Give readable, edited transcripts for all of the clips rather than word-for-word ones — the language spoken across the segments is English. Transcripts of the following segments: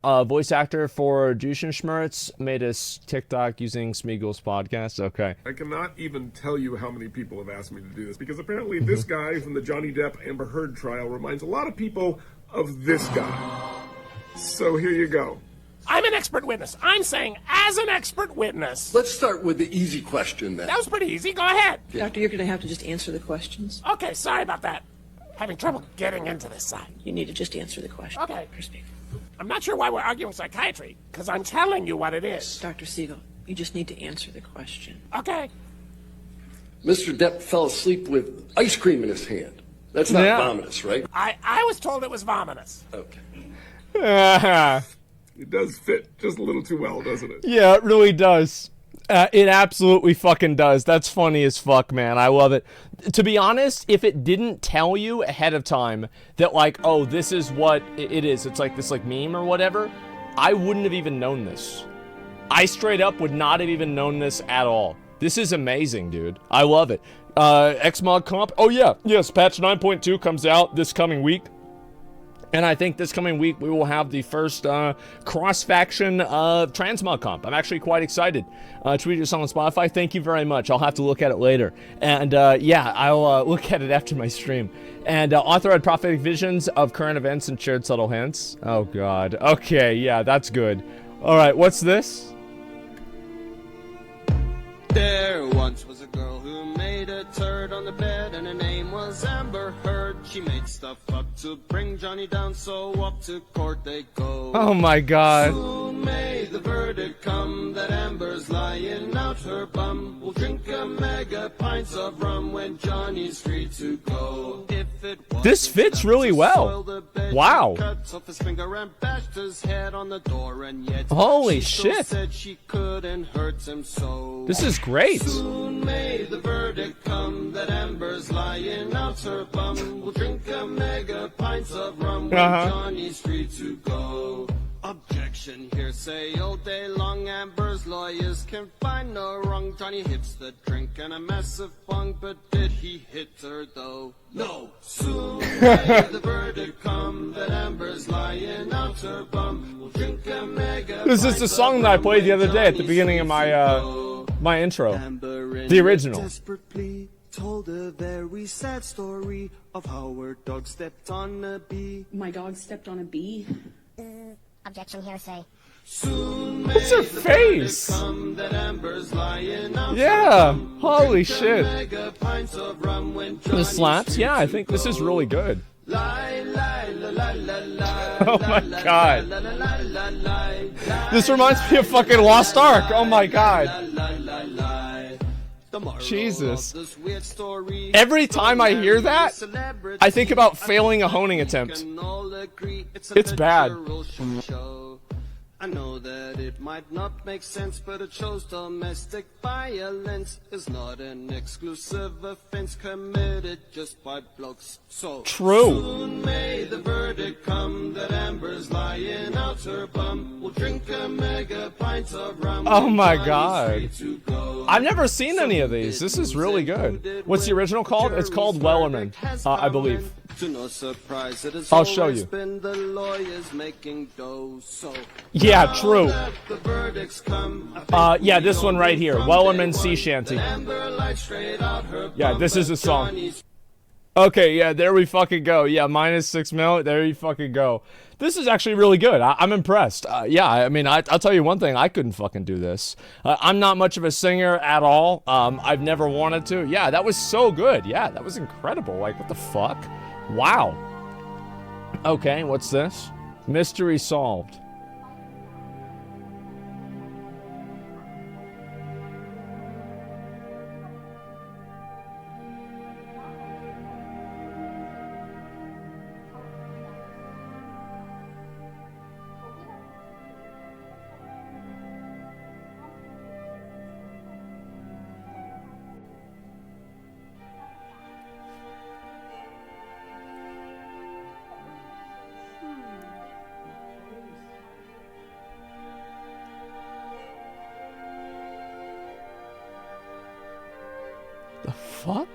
Voice actor for Jushin Schmerz made a TikTok using Smeagol's podcast. Okay. I cannot even tell you how many people have asked me to do this because apparently this guy from the Johnny Depp Amber Heard trial reminds a lot of people of this guy. So here you go. I'm an expert witness. I'm saying as an expert witness. Let's start with the easy question then. That was pretty easy. Go ahead. Doctor, you're going to have to just answer the questions. Okay, sorry about that. Having trouble getting into this side. You need to just answer the question. Okay. I'm not sure why we're arguing psychiatry, because I'm telling you what it is. Dr. Siegel, you just need to answer the question. Okay. Mr. Depp fell asleep with ice cream in his hand. That's not vomitous, right? I was told it was vomitous. Okay. It does fit just a little too well, doesn't it? Yeah, it really does. It absolutely fucking does. That's funny as fuck, man. I love it. To be honest, if it didn't tell you ahead of time that, like, oh, this is what it is, it's like this, like, meme or whatever, I wouldn't have even known this. I straight up would not have even known this at all. This is amazing, dude. I love it. Xmod comp. Oh, yeah. Yes, patch 9.2 comes out this coming week. And I think this coming week we will have the first cross-faction transmog comp. I'm actually quite excited. Tweet us on Spotify. Thank you very much. I'll have to look at it later. And yeah, I'll look at it after my stream. And author had prophetic visions of current events and shared subtle hints. Oh god. Okay, yeah, that's good. All right, what's this? There once was a girl who made a turd on the bed, and her name was Amber Heard. She made stuff up to bring Johnny down, so up to court they go. Oh my god. Soon may the verdict come that Amber's lying out her bum. We'll drink a mega pints of rum when Johnny's free to go. If it this fits really well. Wow. Cut off his finger and bashed his head on the door, and yet holy she still shit. said she couldn't hurt him so. This is great. Soon may the verdict come that Amber's lying out her bum. We'll drink a mega pints of rum when Johnny's free to go. Objection, hearsay all day long. Amber's lawyers can find no wrong. Johnny hits the drink and a massive bong, but did he hit her though? No. Soon may the verdict come that Amber's lying out her bum. We'll drink a mega. This is the song that I played the other day at the beginning of my my intro. The original. Told a very sad story of how her dog stepped on a bee. My dog stepped on a bee? Objection, hearsay. What's her face? Yeah, holy shit. This slaps? Yeah, I think this is really good. Oh my god. This reminds me of fucking Lost Ark. Oh my god. Jesus. Every time I hear that, I think about failing a honing attempt. It's bad. I know that it might not make sense, but it shows domestic violence is not an exclusive offense committed just by blokes. So true. Soon may the verdict come that Amber's lying out her bum. We'll drink a mega pint of rum. Oh my god. I've never seen any of these. This is really good. What's the original called? It's called Wellerman, I believe. I'll show you. Yeah, true. Yeah, this one right here. Wellerman Sea Shanty. Yeah, this is a song. Okay, yeah, there we fucking go. Yeah, -6 mil. There you fucking go. This is actually really good. I'm impressed. Yeah, I mean, I'll tell you one thing. I couldn't fucking do this. I'm not much of a singer at all. I've never wanted to. Yeah, that was so good. Yeah, that was incredible. Like, what the fuck? Wow. Okay, what's this? Mystery solved. The fuck?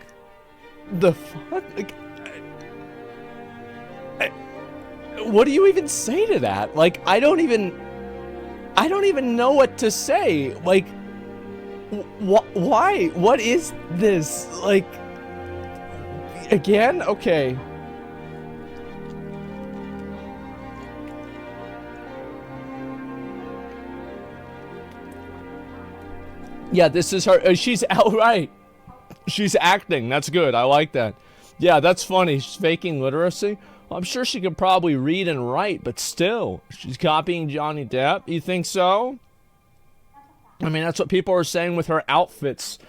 The fuck? Like, what do you even say to that? Like, I don't even know what to say. Like, why? What is this? Like, again? Okay. Yeah, this is her. She's outright. She's acting. That's good. I like that. Yeah, that's funny. She's faking literacy. I'm sure she could probably read and write, but still, she's copying Johnny Depp. You think so? I mean, that's what people are saying with her outfits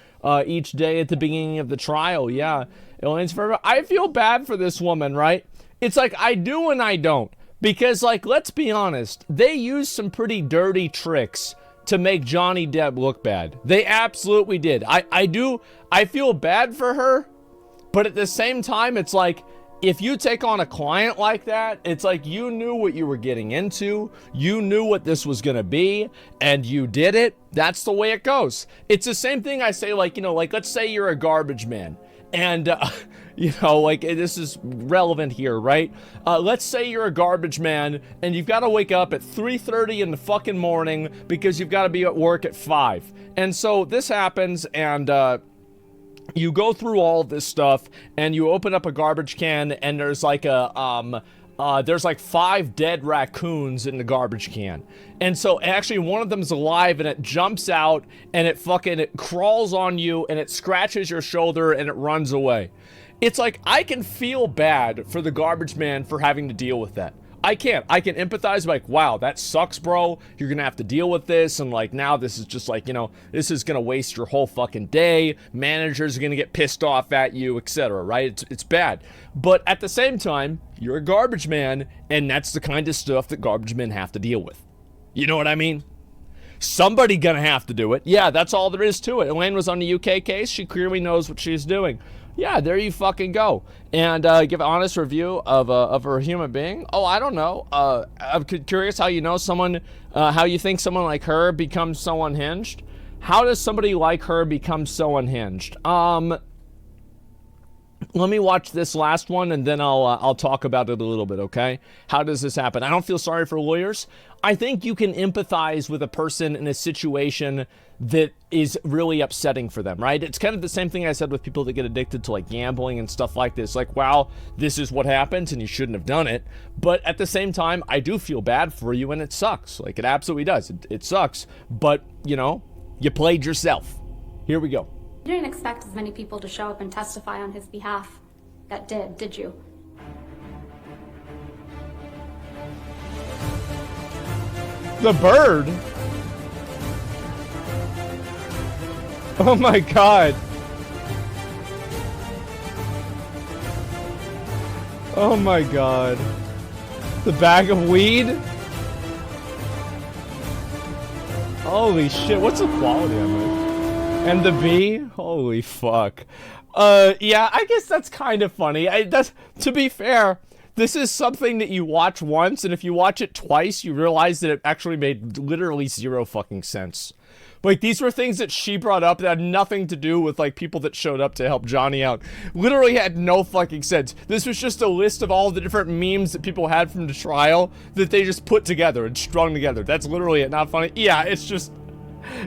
each day at the beginning of the trial. Yeah, Elaine's forever. I feel bad for this woman, right? It's like I do and I don't. Because, like, let's be honest, they used some pretty dirty tricks to make Johnny Depp look bad. They absolutely did. I feel bad for her, but at the same time, it's like, if you take on a client like that, it's like you knew what you were getting into, you knew what this was gonna be, and you did it. That's the way it goes. It's the same thing I say, like, you know, like, let's say you're a garbage man, and, you know, like, this is relevant here, right? Let's say you're a garbage man, and you've got to wake up at 3:30 in the fucking morning because you've got to be at work at 5. And so this happens, and, you go through all of this stuff, and you open up a garbage can, and there's like there's like 5 dead raccoons in the garbage can. And so actually one of them is alive, and it jumps out, and it crawls on you, and it scratches your shoulder, and it runs away. It's like, I can feel bad for the garbage man for having to deal with that. I can empathize, like, wow, that sucks, bro. You're gonna have to deal with this, and like, now this is just like, you know, this is gonna waste your whole fucking day. Managers are gonna get pissed off at you, etc., right? It's bad. But at the same time, you're a garbage man, and that's the kind of stuff that garbage men have to deal with. You know what I mean? Somebody gonna have to do it. Yeah, that's all there is to it. Elaine was on the UK case. She clearly knows what she's doing. Yeah, there you fucking go. And give an honest review of her human being. Oh, I don't know. I'm curious how you know someone, how you think someone like her becomes so unhinged. How does somebody like her become so unhinged? Let me watch this last one, and then I'll talk about it a little bit, okay? How does this happen? I don't feel sorry for lawyers. I think you can empathize with a person in a situation that is really upsetting for them, right? It's kind of the same thing I said with people that get addicted to, like, gambling and stuff like this. Like, wow, this is what happens, and you shouldn't have done it. But at the same time, I do feel bad for you, and it sucks. Like, it absolutely does. It sucks. But, you know, you played yourself. Here we go. You didn't expect as many people to show up and testify on his behalf that did you? The bird? Oh my god. Oh my god. The bag of weed? Holy shit, what's the quality of it? And the bee? Holy fuck. Yeah, I guess that's kind of funny. To be fair, this is something that you watch once, and if you watch it twice, you realize that it actually made literally zero fucking sense. Like, these were things that she brought up that had nothing to do with, like, people that showed up to help Johnny out. Literally had no fucking sense. This was just a list of all the different memes that people had from the trial that they just put together and strung together. That's literally it, not funny. Yeah, it's just...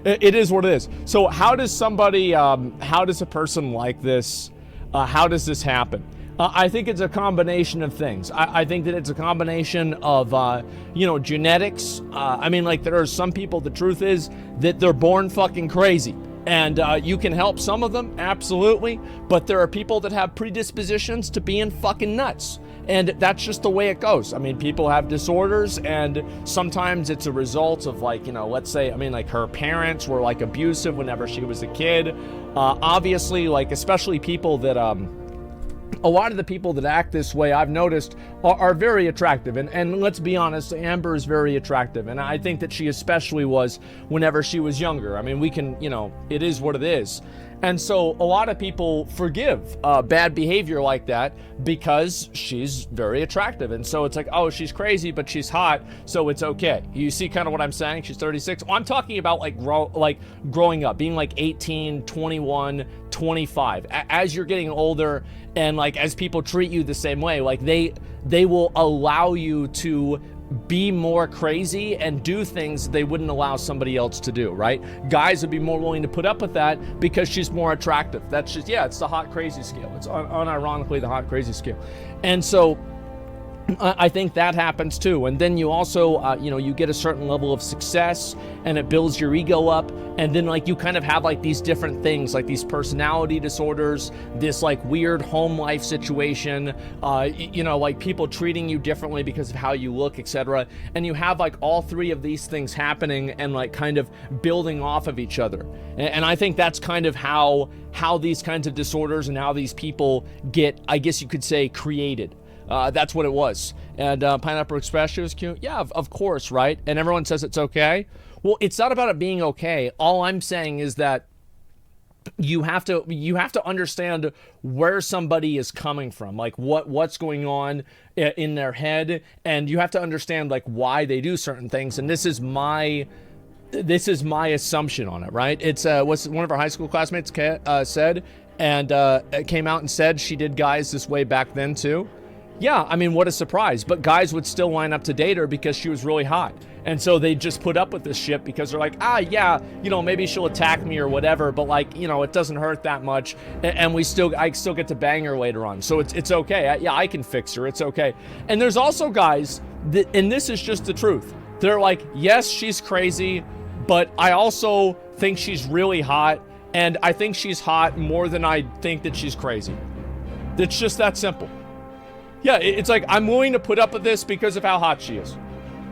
It is what it is. So how does somebody, how does a person like this, how does this happen? I think it's a combination of things. I think that it's a combination of, you know, genetics. I mean, like, there are some people, the truth is, that they're born fucking crazy. And you can help some of them, absolutely. But there are people that have predispositions to being fucking nuts. And that's just the way it goes. I mean, people have disorders, and sometimes it's a result of, like, you know, let's say, I mean, like, her parents were, like, abusive whenever she was a kid. Obviously, like, especially people that, a lot of the people that act this way, I've noticed, are very attractive. And let's be honest, Amber is very attractive. And I think that she especially was whenever she was younger. I mean, we can, you know, it is what it is. And so a lot of people forgive bad behavior like that because she's very attractive. And so it's like, oh, she's crazy, but she's hot, so it's okay. You see kind of what I'm saying? She's 36. Well, I'm talking about, like, growing up, being like 18, 21, 25. As you're getting older, and, like, as people treat you the same way, like, they they will allow you to be more crazy and do things they wouldn't allow somebody else to do, right? Guys would be more willing to put up with that because she's more attractive. That's just, yeah, it's the hot crazy scale. It's unironically the hot crazy scale. And so I think that happens too. And then you also, you get a certain level of success and it builds your ego up. And then like you kind of have like these different things, like these personality disorders, this like weird home life situation, like people treating you differently because of how you look, etc. And you have like all three of these things happening and like kind of building off of each other. And I think that's kind of how these kinds of disorders and how these people get, I guess you could say, created. That's what it was. And Pineapple Express, she was cute. Yeah, of course, right? And everyone says it's okay. Well, it's not about it being okay. All I'm saying is that you have to understand where somebody is coming from, like what's going on in their head, and you have to understand like why they do certain things. And this is my assumption on it, right? It's what one of our high school classmates said, and came out and said she did guys this way back then too. Yeah, I mean, what a surprise. But guys would still line up to date her because she was really hot. And so they just put up with this shit because they're like, yeah, maybe she'll attack me or whatever, but like, it doesn't hurt that much. And I still get to bang her later on. So it's okay. I can fix her. It's okay. And there's also guys that, and this is just the truth. They're like, yes, she's crazy, but I also think she's really hot. And I think she's hot more than I think that she's crazy. It's just that simple. Yeah, it's like, I'm willing to put up with this because of how hot she is.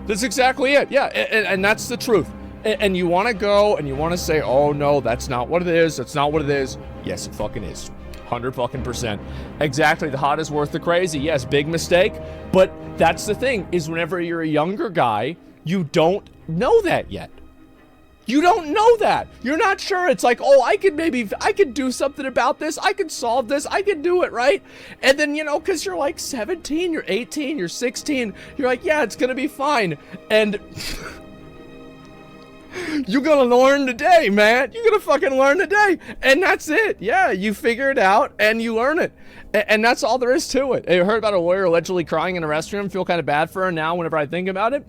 That's exactly it. Yeah, and that's the truth. And you want to go and you want to say, oh no, that's not what it is. That's not what it is. Yes, it fucking is. 100%. Exactly. The hot is worth the crazy. Yes, big mistake. But that's the thing, is whenever you're a younger guy, you don't know that yet. You don't know that. You're not sure. It's like, oh, I could do something about this. I could solve this. I could do it, right? And then, because you're like 17, you're 18, you're 16, you're like, yeah, it's going to be fine. And you're going to learn today, man. You're going to fucking learn today. And that's it. Yeah, you figure it out and you learn it. And that's all there is to it. I heard about a lawyer allegedly crying in a restroom. Feel kind of bad for her now whenever I think about it.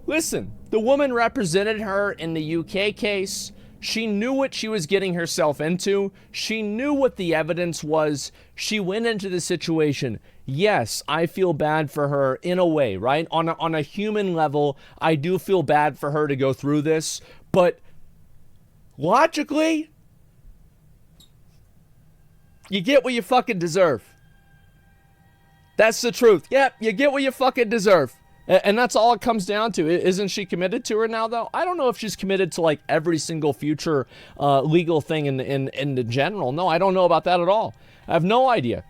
Listen, the woman represented her in the UK case. She knew what she was getting herself into. She knew what the evidence was. She went into the situation. Yes, I feel bad for her in a way, right? On a human level, I do feel bad for her to go through this. But logically, you get what you fucking deserve. That's the truth. Yep, you get what you fucking deserve. And that's all it comes down to. Isn't she committed to her now, though? I don't know if she's committed to, like, every single future legal thing in the general. No, I don't know about that at all. I have no idea.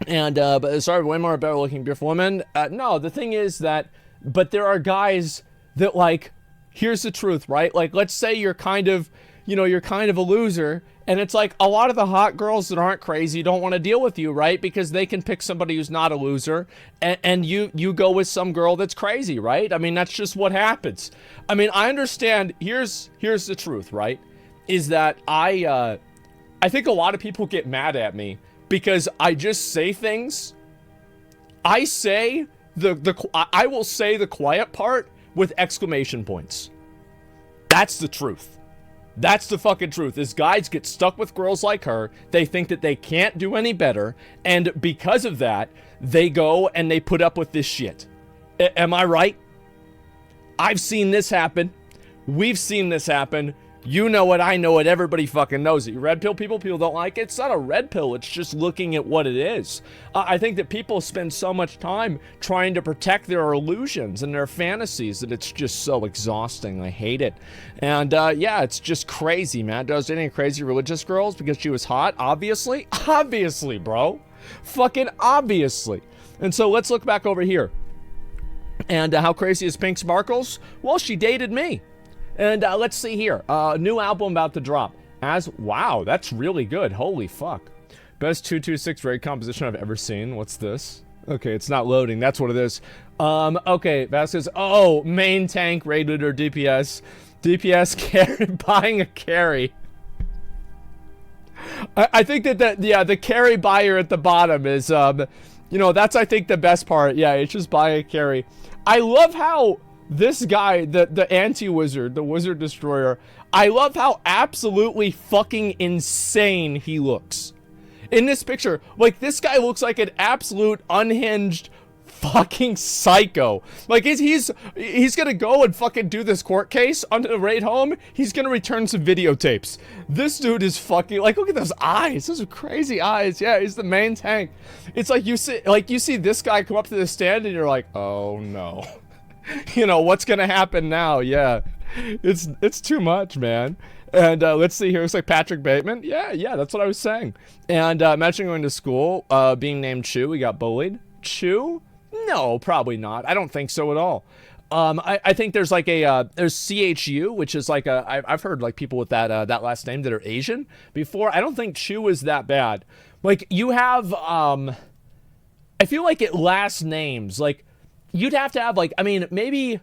And, but sorry, way more better-looking, beautiful women. No, the thing is that, but there are guys that, like, here's the truth, right? Like, let's say you're kind of a loser, and it's like a lot of the hot girls that aren't crazy don't want to deal with you, right? Because they can pick somebody who's not a loser, and you go with some girl that's crazy, right? I mean, that's just what happens. I mean, I understand. Here's the truth, right? Is that I think a lot of people get mad at me because I just say things. I say I will say the quiet part with exclamation points. That's the truth. That's the fucking truth, is guys get stuck with girls like her. They think that they can't do any better. And because of that, they go and they put up with this shit. Am I right? I've seen this happen. We've seen this happen. You know it, I know it, everybody fucking knows it. You red pill people don't like it. It's not a red pill, it's just looking at what it is. I think that people spend so much time trying to protect their illusions and their fantasies that it's just so exhausting. I hate it. And yeah, it's just crazy, man. I was dating crazy religious girls because she was hot, obviously. Obviously, bro. Fucking obviously. And so let's look back over here. And how crazy is Pink Sparkles? Well, she dated me. And let's see here. New album about to drop. Wow, that's really good. Holy fuck. Best 226 raid composition I've ever seen. What's this? Okay, it's not loading. That's what it is. Okay, Vasquez. Oh, main tank, raid leader, DPS. DPS carry, buying a carry. I think that the carry buyer at the bottom is You know, that's, I think, the best part. Yeah, it's just buy a carry. I love how this guy, the anti-wizard, the wizard destroyer, I love how absolutely fucking insane he looks. In this picture, like, this guy looks like an absolute unhinged fucking psycho. Like, he's gonna go and fucking do this court case on the raid home. He's gonna return some videotapes. This dude is fucking, like, look at those eyes. Those are crazy eyes. Yeah, he's the main tank. It's like you see this guy come up to the stand and you're like, oh no. You know, what's gonna happen now? Yeah, it's too much, man. And let's see here. Looks like Patrick Bateman. Yeah, that's what I was saying. And imagine going to school, being named Chew. We got bullied. Chew? No, probably not. I don't think so at all. I think there's like there's CHU, which is like I've heard like people with that last name that are Asian before. I don't think Chew is that bad. Like, you have I feel like it last names, like, you'd have to have, like, I mean, maybe,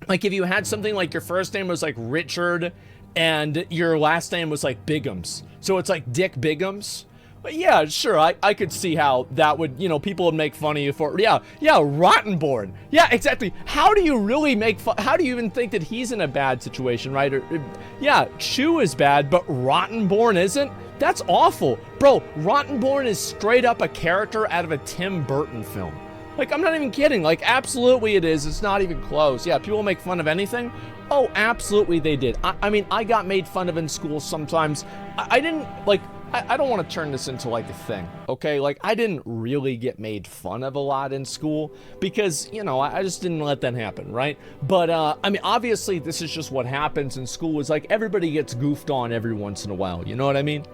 like, if you had something like your first name was like Richard and your last name was like Biggums, so it's like Dick Biggums. But yeah, sure, I could see how that would, you know, people would make fun of you for, yeah, Rottenborn. Yeah, exactly. How do you really make fun? How do you even think that he's in a bad situation, right? Or, yeah, Chew is bad, but Rottenborn isn't? That's awful. Bro, Rottenborn is straight up a character out of a Tim Burton film. Like, I'm not even kidding. Like, absolutely it is. It's not even close. Yeah, people make fun of anything. Oh, absolutely they did. I mean, I got made fun of in school sometimes. I didn't, like, I don't want to turn this into, like, a thing, okay? Like, I didn't really get made fun of a lot in school because, you know, I just didn't let that happen, right? But, I mean, obviously, this is just what happens in school. Is like, everybody gets goofed on every once in a while. You know what I mean?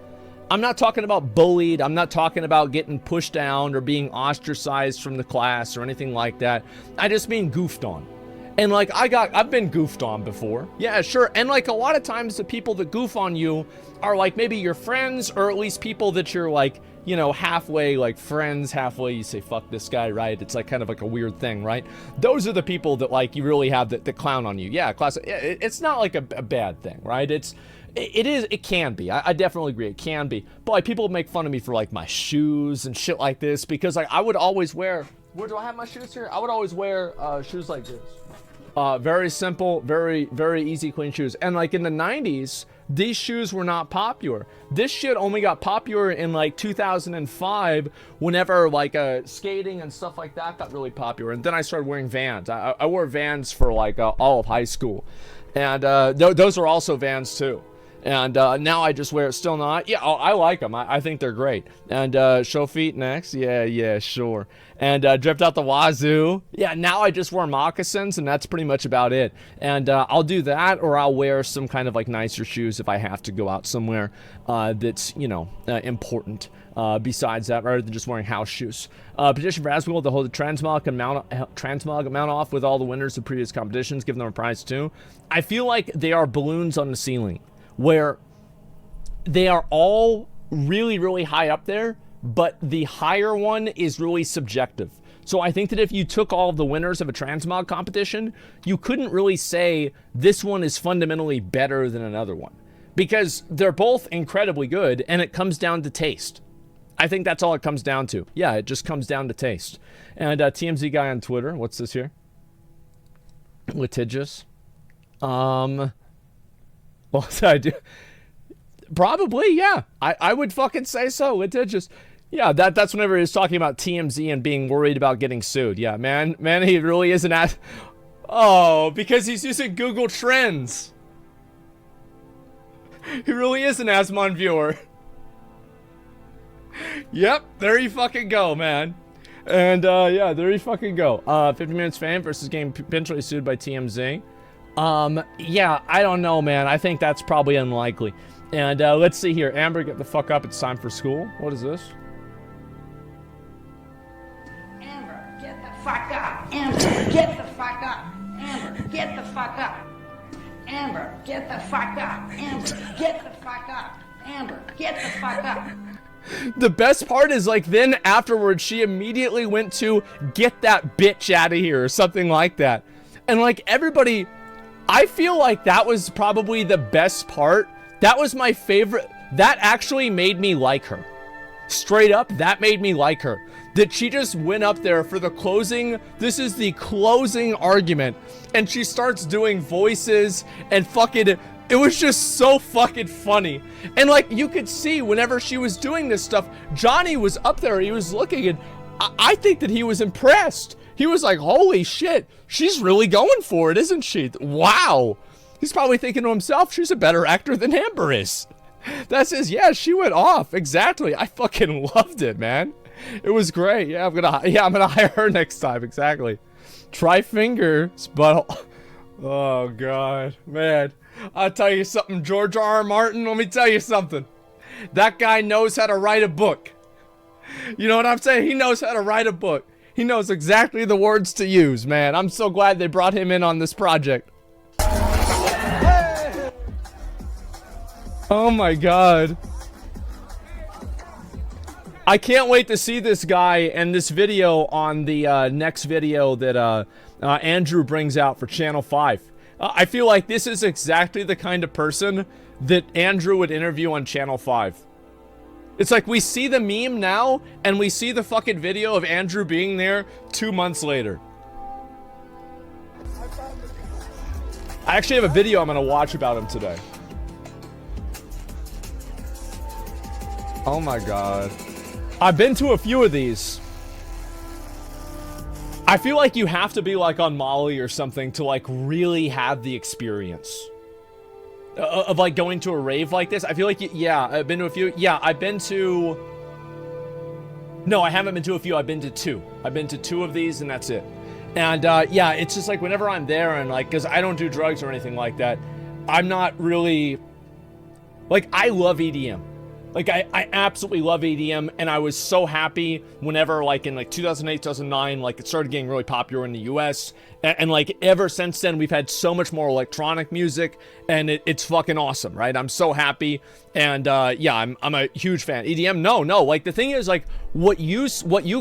I'm not talking about bullied. I'm not talking about getting pushed down or being ostracized from the class or anything like that. I just mean goofed on. And, like, I've been goofed on before. Yeah, sure. And, like, a lot of times the people that goof on you are, like, maybe your friends, or at least people that you're, like, you know, halfway, like, friends, halfway you say, fuck this guy, right? It's, like, kind of like a weird thing, right? Those are the people that, like, you really have that clown on you. Yeah, class. It's not, like, a bad thing, right? It can be. I definitely agree. It can be. But, like, people make fun of me for, like, my shoes and shit like this because, like, I would always wear, where do I have my shoes here? I would always wear shoes like this. Very simple, very, very easy, clean shoes. And, like, in the 90s, these shoes were not popular. This shit only got popular in, like, 2005 whenever, like, skating and stuff like that got really popular. And then I started wearing Vans. I wore Vans for, like, all of high school. And those are also Vans, too. And now I just wear it. Still not. Yeah, I like them. I think they're great. And show feet next. Yeah, sure. And dripped out the wazoo. Yeah, now I just wear moccasins, and that's pretty much about it. And I'll do that, or I'll wear some kind of, like, nicer shoes if I have to go out somewhere that's, you know, important. Besides that, rather than just wearing house shoes. Petition for Asmongold to hold the transmog amount off with all the winners of previous competitions, give them a prize too. I feel like they are balloons on the ceiling, where they are all really, really high up there, but the higher one is really subjective. So I think that if you took all of the winners of a transmog competition, you couldn't really say this one is fundamentally better than another one, because they're both incredibly good, and it comes down to taste. I think that's all it comes down to. Yeah, it just comes down to taste. And TMZ guy on Twitter, what's this here? Litigious. What did I do? Probably, yeah. I would fucking say so. Litigious. Yeah, that's whenever he was talking about TMZ and being worried about getting sued. Yeah, man, he really isn't at. Oh, because he's using Google Trends. He really is an Asmon viewer. Yep, there you fucking go, man. And yeah, there you fucking go. 50 Minutes Fame versus getting potentially sued by TMZ. Yeah, I don't know, man. I think that's probably unlikely. And let's see here. Amber, get the fuck up. It's time for school. What is this? Amber, get the fuck up. Amber, get the fuck up. Amber, get the fuck up. Amber, get the fuck up. Amber, get the fuck up. Amber, get the fuck up. The best part is, like, then afterwards, she immediately went to get that bitch out of here or something like that. And, like, everybody, I feel like that was probably the best part. That was my favorite. That actually made me like her. Straight up, that made me like her. that she just went up there for the closing. This is the closing argument, and she starts doing voices and fucking, it was just so fucking funny. And like, you could see whenever she was doing this stuff, Johnny was up there, he was looking, and I think that he was impressed. He was like, holy shit, she's really going for it, isn't she? Wow. He's probably thinking to himself, she's a better actor than Amber is. That's his, yeah, she went off. Exactly. I fucking loved it, man. It was great. Yeah, I'm gonna hire her next time. Exactly. Try fingers, but oh god, man. I'll tell you something, George R.R. Martin, let me tell you something. That guy knows how to write a book. You know what I'm saying? He knows how to write a book. He knows exactly the words to use, man. I'm so glad they brought him in on this project. Oh my god. I can't wait to see this guy and this video on the next video that Andrew brings out for Channel 5. I feel like this is exactly the kind of person that Andrew would interview on Channel 5. It's like we see the meme now, and we see the fucking video of Andrew being there 2 months later. I actually have a video I'm gonna watch about him today. Oh my god. I've been to a few of these. I feel like you have to be like on Molly or something to like really have the experience of like going to a rave like this. I feel like, yeah, I've been to a few. Yeah, I've been to... No, I haven't been to a few. I've been to 2. I've been to 2 of these and that's it. And yeah, it's just like whenever I'm there and like, because I don't do drugs or anything like that, I'm not really... Like, I love EDM. Like, I absolutely love EDM, and I was so happy whenever, like, in, like, 2008, 2009, like, it started getting really popular in the US, and like, ever since then, we've had so much more electronic music, and it's fucking awesome, right? I'm so happy, and, yeah, I'm a huge fan. EDM, no, like, the thing is, like, what you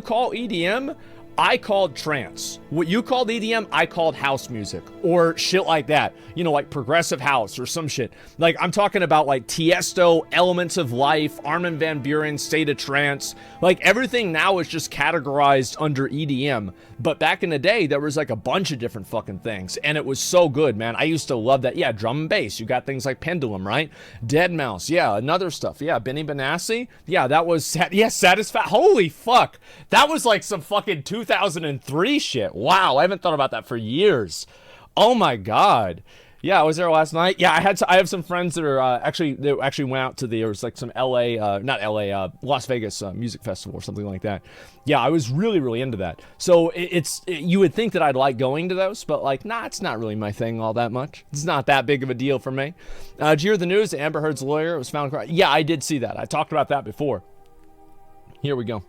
call EDM, I called trance. What you called EDM, I called house music or shit like that. You know, like progressive house or some shit. Like, I'm talking about like Tiesto, Elements of Life, Armin van Buuren, State of Trance. Like, everything now is just categorized under EDM. But back in the day, there was like a bunch of different fucking things. And it was so good, man. I used to love that. Yeah, drum and bass. You got things like Pendulum, right? Deadmau5. Yeah, another stuff. Yeah, Benny Benassi. Yeah, that was... Yeah, Satisfaction. Holy fuck. That was like some fucking 2003 shit. Wow, I haven't thought about that for years. Oh my god. Yeah, I was there last night. Yeah, I have some friends that are actually went out to there was like some Las Vegas music festival or something like that. Yeah, I was really into that. So you would think that I'd like going to those, but like, nah, it's not really my thing all that much. It's not that big of a deal for me. Did you hear the news? Amber Heard's lawyer was found corrupt. Yeah, I did see that. I talked about that before. Here we go.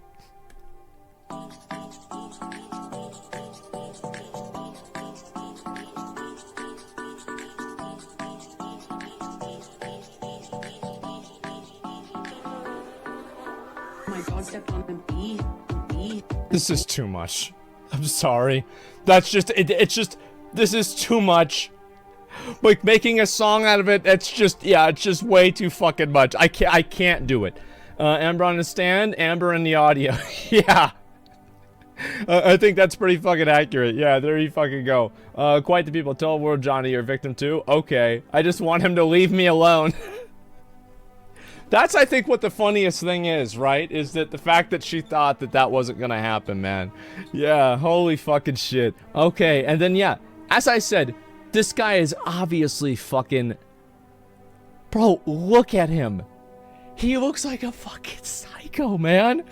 This is too much. I'm sorry. That's just, it's just, this is too much. Like, making a song out of it, it's just, yeah, it's just way too fucking much. I can't do it. Amber on the stand, Amber in the audio. Yeah. I think that's pretty fucking accurate. Yeah, there you fucking go. Quite the people. Tell the world, Johnny, you're a victim too. Okay. I just want him to leave me alone. That's, I think, what the funniest thing is, right? Is that the fact that she thought that that wasn't gonna happen, man. Yeah, holy fucking shit. Okay, and then, yeah, as I said, this guy is obviously fucking... Bro, look at him. He looks like a fucking psycho, man.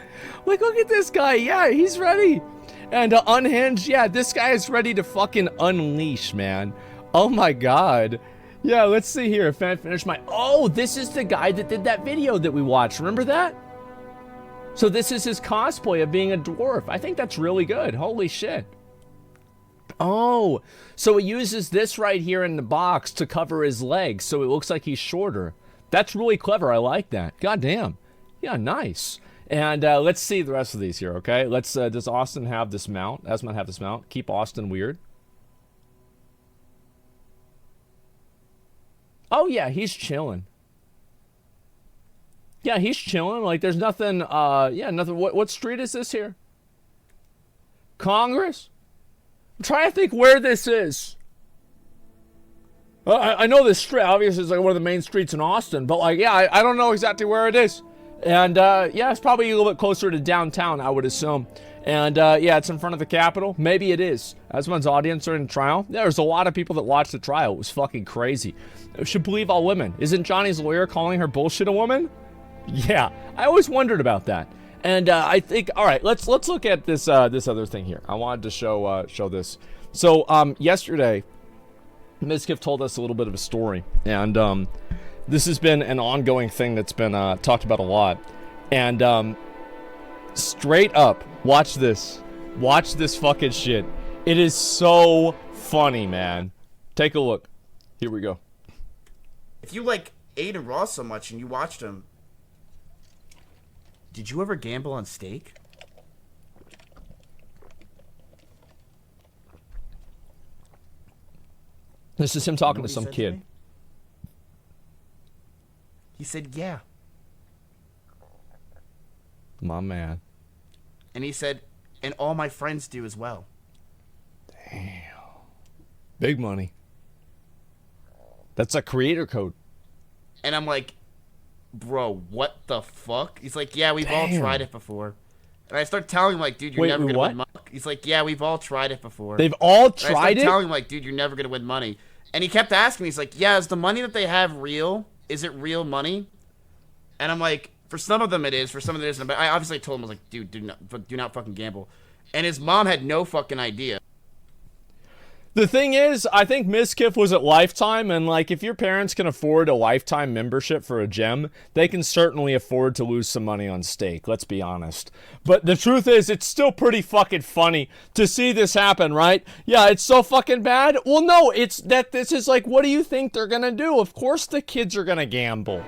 Like, look at this guy. Yeah, he's ready. And unhinged, yeah, this guy is ready to fucking unleash, man. Oh my god. Yeah, let's see here. If I finish my... Oh, this is the guy that did that video that we watched. Remember that? So this is his cosplay of being a dwarf. I think that's really good. Holy shit. Oh, so he uses this right here in the box to cover his legs, so it looks like he's shorter. That's really clever. I like that. God damn. Yeah, nice. And let's see the rest of these here, okay? Let's, does Austin have this mount? Asmongold have this mount. Keep Austin weird. Oh, yeah, he's chilling. Yeah, he's chilling. Like, there's nothing, yeah, nothing. What street is this here? Congress? I'm trying to think where this is. I know this street, obviously it's like one of the main streets in Austin, but like, yeah, I don't know exactly where it is. And yeah, it's probably a little bit closer to downtown, I would assume. And yeah, it's in front of the Capitol. Maybe it is. Asmon's audience during the trial. Yeah, there's a lot of people that watched the trial. It was fucking crazy. You should believe all women. Isn't Johnny's lawyer calling her bullshit a woman? Yeah, I always wondered about that. And I think, all right, let's look at this this other thing here. I wanted to show this. So yesterday, Ms. Kiff told us a little bit of a story, and this has been an ongoing thing that's been talked about a lot. And straight up, watch this fucking shit. It is so funny, man. Take a look. Here we go. If you like Aiden Ross so much and you watched him, did you ever gamble on steak? This is him talking You know to some what he said kid. me? He said, yeah. My man. And he said, and all my friends do as well. Damn. Big money. That's a creator code. And I'm like, bro, what the fuck? He's like, yeah, we've all tried it before. And I start telling him, like, dude, you're never going to win money. He's like, yeah, we've all tried it before. They've all and tried I it? telling him, like, dude, you're never going to win money. And he kept asking me, he's like, yeah, is the money that they have real? Is it real money? And I'm like, for some of them it is, for some of them it isn't. But I obviously told him, I was like, dude, do not fucking gamble. And his mom had no fucking idea. The thing is, I think Ms. Kiff was at Lifetime, and like, if your parents can afford a Lifetime membership for a gem, they can certainly afford to lose some money on steak, let's be honest. But the truth is, it's still pretty fucking funny to see this happen, right? Yeah, it's so fucking bad. Well, no, it's that this is like, what do you think they're gonna do? Of course the kids are gonna gamble.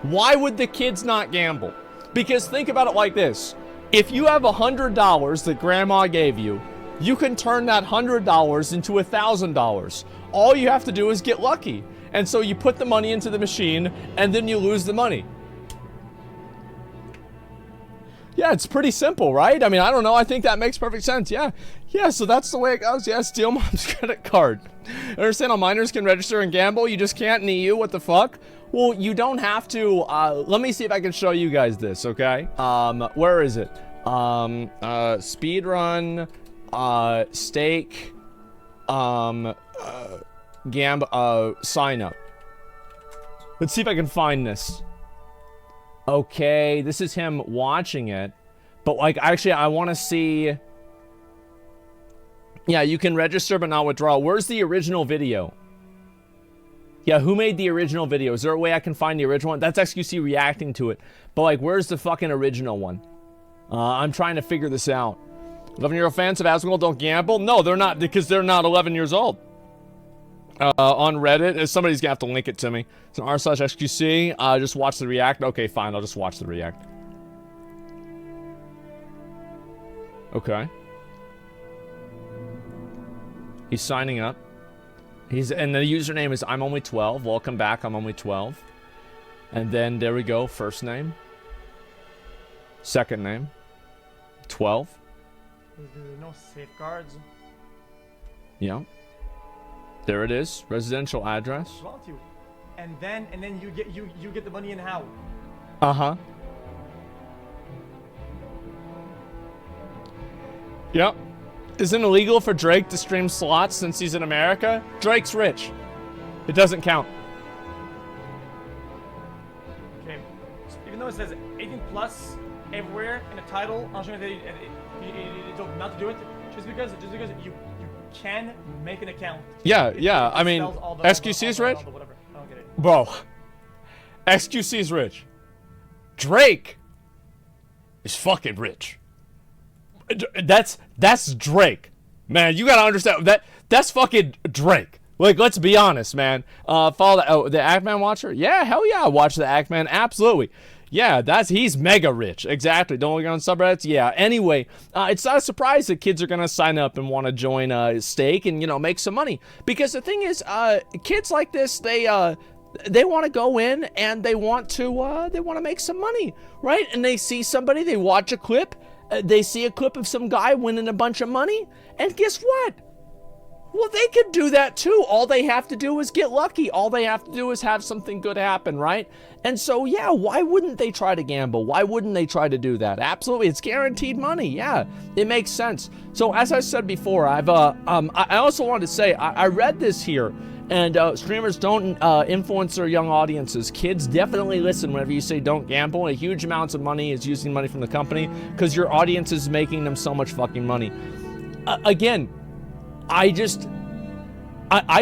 Why would the kids not gamble? Because think about it like this. If you have $100 that grandma gave you, you can turn that $100 into $1,000. All you have to do is get lucky. And so you put the money into the machine, and then you lose the money. Yeah, it's pretty simple, right? I mean, I don't know. I think that makes perfect sense. Yeah. Yeah, so that's the way it goes. Yeah, steal mom's credit card. Understand how minors can register and gamble? You just can't in EU? What the fuck? Well, you don't have to. Let me see if I can show you guys this, okay? Where is it? Speedrun... stake, sign up. Let's see if I can find this. Okay, this is him watching it, but like, actually, I want to see. Yeah, you can register but not withdraw. Where's the original video? Yeah, who made the original video? Is there a way I can find the original one? That's XQC reacting to it, but like, where's the fucking original one? I'm trying to figure this out. 11-year-old fans of Asmongold don't gamble? No, they're not, because they're not 11 years old. On Reddit, somebody's gonna have to link it to me. It's an r/XQC. Just watch the react. Okay, fine, I'll just watch the react. Okay. He's signing up. And the username is I'm only 12. Welcome back, I'm only 12. And then there we go, first name. Second name. 12. No safeguards. Yeah. There it is. Residential address. Want you. And then you get the money in how? Uh-huh. Yep. Isn't it illegal for Drake to stream slots since he's in America? Drake's rich. It doesn't count. Okay. So even though it says 18 plus everywhere in the title, I'm sure that you told not to do it just because you can make an account. Yeah, yeah. I mean, XQC's rich? Bro. XQC's rich. Drake is fucking rich. That's Drake. Man, you gotta understand that's fucking Drake. Like, let's be honest, man. Follow the Ackman watcher? Yeah, hell yeah, I watch the Ackman. Absolutely. Yeah, he's mega rich. Exactly. Don't look on subreddits. Yeah. Anyway, it's not a surprise that kids are gonna sign up and want to join stake and, you know, make some money. Because the thing is, kids like this, they want to go in and they want to make some money, right? And they see somebody, they watch a clip, They see a clip of some guy winning a bunch of money, and guess what? Well, they could do that too. All they have to do is get lucky. All they have to do is have something good happen, right? And so, yeah, why wouldn't they try to gamble? Why wouldn't they try to do that? Absolutely, it's guaranteed money. Yeah, it makes sense. So, as I said before, I also wanted to say I read this here, and streamers don't influence their young audiences. Kids definitely listen whenever you say don't gamble. A huge amounts of money is using money from the company because your audience is making them so much fucking money. Again. I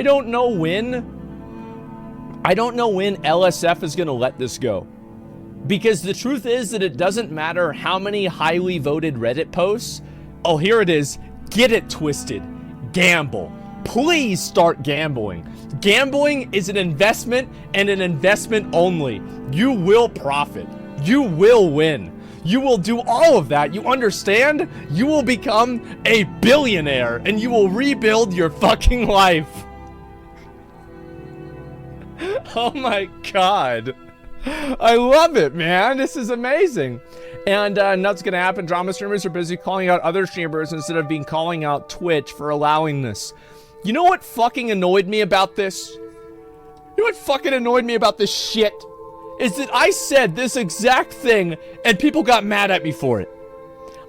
don't know when LSF is going to let this go. Because the truth is that it doesn't matter how many highly voted Reddit posts. Oh, here it is. Get it twisted. Gamble. Please start gambling. Gambling is an investment and an investment only. You will profit. You will win. You will do all of that. You understand? You will become a billionaire and you will rebuild your fucking life. Oh my God. I love it, man. This is amazing. And nothing's gonna happen. Drama streamers are busy calling out other streamers instead of being calling out Twitch for allowing this. You know what fucking annoyed me about this? You know what fucking annoyed me about this shit? Is that I said this exact thing and people got mad at me for it.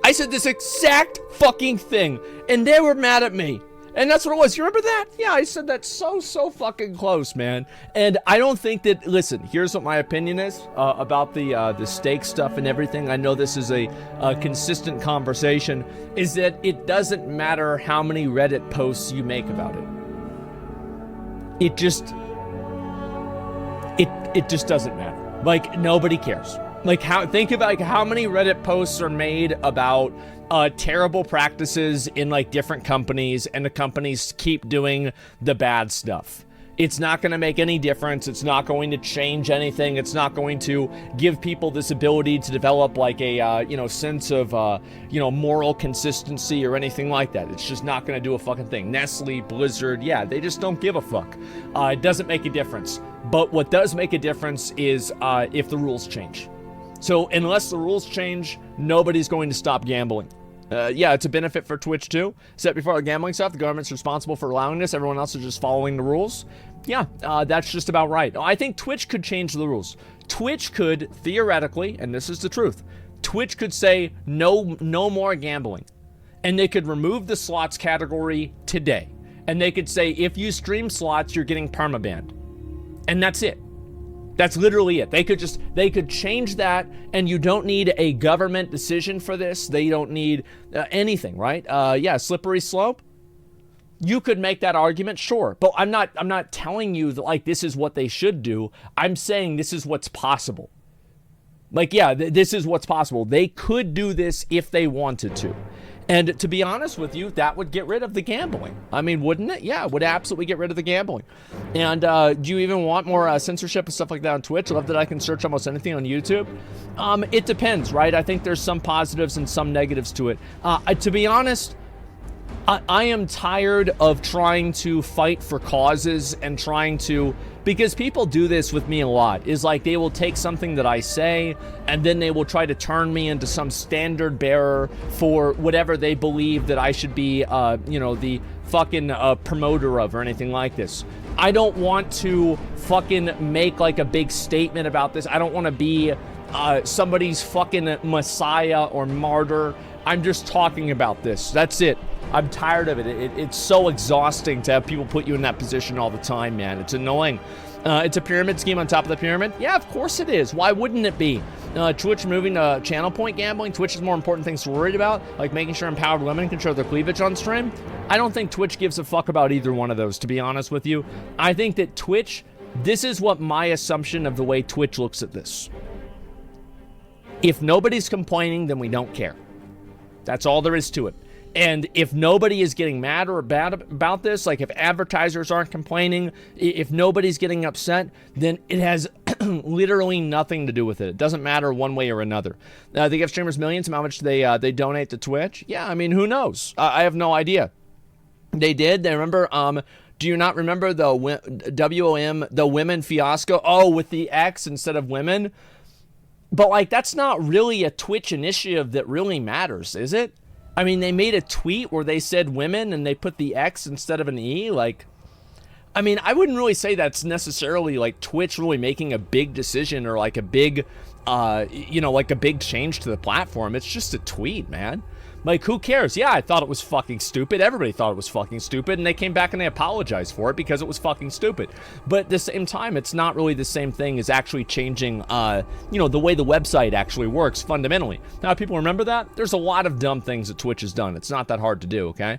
I said this exact fucking thing and they were mad at me. And that's what it was. You remember that? Yeah, I said that so fucking close, man. And I don't think that, listen, here's what my opinion is about the stake stuff and everything. I know this is a consistent conversation, is that it doesn't matter how many Reddit posts you make about it. It just doesn't matter. Like, nobody cares. Like, think about like how many Reddit posts are made about terrible practices in like different companies, and the companies keep doing the bad stuff. It's not going to make any difference. It's not going to change anything. It's not going to give people this ability to develop like a sense of moral consistency or anything like that. It's just not going to do a fucking thing. Nestle, Blizzard, yeah, they just don't give a fuck. It doesn't make a difference. But what does make a difference is if the rules change. So unless the rules change, nobody's going to stop gambling. Yeah, it's a benefit for Twitch too. Except before the gambling stuff, the government's responsible for allowing this. Everyone else is just following the rules. Yeah, that's just about right. I think Twitch could change the rules. Twitch could, theoretically, and this is the truth, Twitch could say no more gambling. And they could remove the slots category today. And they could say, if you stream slots, you're getting permabanned. And that's it. That's literally it. They could change that, and you don't need a government decision for this. They don't need anything, right? Yeah, slippery slope. You could make that argument, sure, but I'm not telling you that like this is what they should do. I'm saying this is what's possible. Like, yeah, this is what's possible. They could do this if they wanted to. And to be honest with you, that would get rid of the gambling. I mean, wouldn't it? Yeah, it would absolutely get rid of the gambling. And do you even want more censorship and stuff like that on Twitch? I love that I can search almost anything on YouTube. It depends, right? I think there's some positives and some negatives to it. To be honest, I am tired of trying to fight for causes and trying to, because people do this with me a lot, is like they will take something that I say and then they will try to turn me into some standard bearer for whatever they believe that I should be, the fucking promoter of or anything like this. I don't want to fucking make like a big statement about this. I don't want to be somebody's fucking messiah or martyr. I'm just talking about this. That's it. I'm tired of it. It's so exhausting to have people put you in that position all the time, man. It's annoying. It's a pyramid scheme on top of the pyramid. Yeah, of course it is. Why wouldn't it be? Twitch moving to channel point gambling. Twitch has more important things to worry about, like making sure empowered women can show their cleavage on stream. I don't think Twitch gives a fuck about either one of those, to be honest with you. I think that Twitch, this is what my assumption of the way Twitch looks at this. If nobody's complaining, then we don't care. That's all there is to it. And if nobody is getting mad or bad about this, like if advertisers aren't complaining, if nobody's getting upset, then it has literally nothing to do with it. It doesn't matter one way or another. They give streamers millions. How much they donate to Twitch? Yeah, I mean, who knows? I have no idea. They did. They remember. Do you not remember the WOM, the women fiasco? Oh, with the X instead of women. But, like, that's not really a Twitch initiative that really matters, is it? I mean, they made a tweet where they said women and they put the X instead of an E. Like, I mean, I wouldn't really say that's necessarily, like, Twitch really making a big decision or, like, a big, you know, like, a big change to the platform. It's just a tweet, man. Like, who cares? Yeah, I thought it was fucking stupid. Everybody thought it was fucking stupid, and they came back and they apologized for it because it was fucking stupid. But at the same time, it's not really the same thing as actually changing, you know, the way the website actually works fundamentally. Now, people remember that? There's a lot of dumb things that Twitch has done. It's not that hard to do, okay?